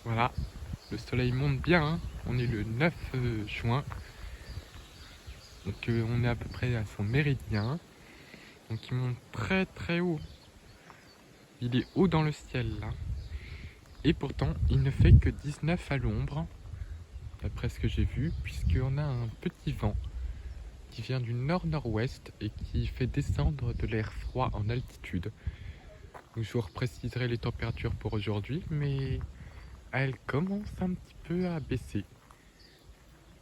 Voilà, le soleil monte bien, hein. On est le 9 juin, donc on est à peu près à son méridien, donc il monte très très haut. Il est haut dans le ciel là, et pourtant il ne fait que 19 à l'ombre, d'après ce que j'ai vu, puisqu'on a un petit vent qui vient du nord-nord-ouest et qui fait descendre de l'air froid en altitude. Donc je vous repréciserai les températures pour aujourd'hui, mais elles commencent un petit peu à baisser.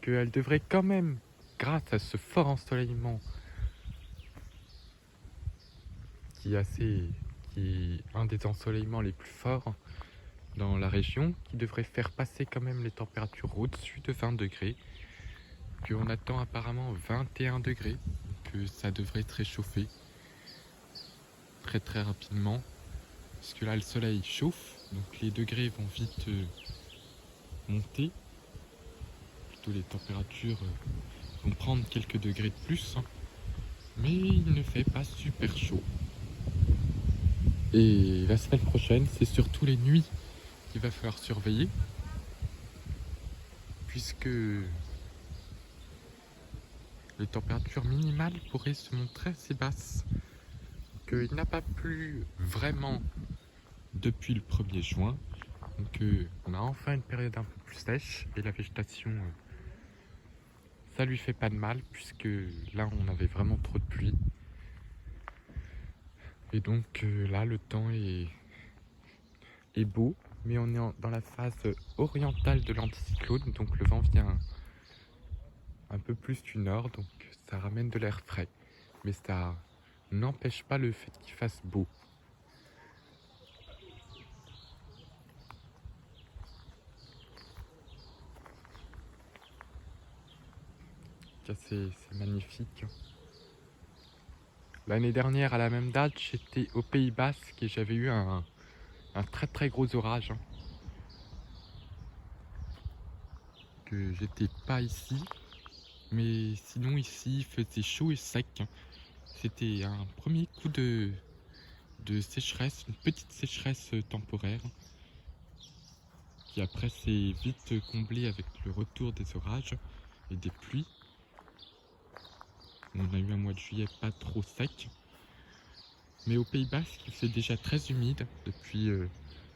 Qu'elles devraient quand même, grâce à ce fort ensoleillement qui est un des ensoleillements les plus forts dans la région, qui devrait faire passer quand même les températures au-dessus de 20 degrés, qu'on attend apparemment 21 degrés, que ça devrait se réchauffer très très rapidement, parce que là le soleil chauffe, donc les degrés vont vite monter, plutôt les températures vont prendre quelques degrés de plus, hein, mais il ne fait pas super chaud. Et la semaine prochaine, c'est surtout les nuits qu'il va falloir surveiller, puisque les températures minimales pourraient se montrer assez basses. Il n'a pas plu vraiment depuis le 1er juin, donc on a enfin une période un peu plus sèche, et la végétation, ça lui fait pas de mal, puisque là on avait vraiment trop de pluie. Et donc là le temps est beau, mais on est dans la phase orientale de l'anticyclone, donc le vent vient un peu plus du nord, donc ça ramène de l'air frais, mais ça n'empêche pas le fait qu'il fasse beau. C'est magnifique. L'année dernière, à la même date, j'étais au Pays Basque et j'avais eu un très très gros orage. Que j'étais pas ici, mais sinon ici il faisait chaud et sec. C'était un premier coup de sécheresse, une petite sécheresse temporaire, qui après s'est vite comblée avec le retour des orages et des pluies. On a eu un mois de juillet pas trop sec, mais au Pays Basque il fait déjà très humide depuis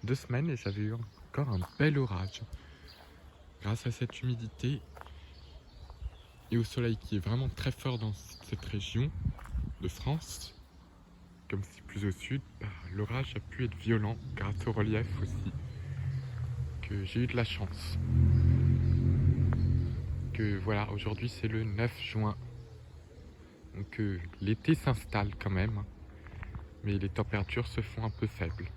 2 semaines et j'avais eu encore un bel orage. Grâce à cette humidité et au soleil qui est vraiment très fort dans cette région de France, comme c'est plus au sud, l'orage a pu être violent grâce au relief aussi, que j'ai eu de la chance. Que voilà, aujourd'hui c'est le 9 juin, donc l'été s'installe quand même, mais les températures se font un peu faibles.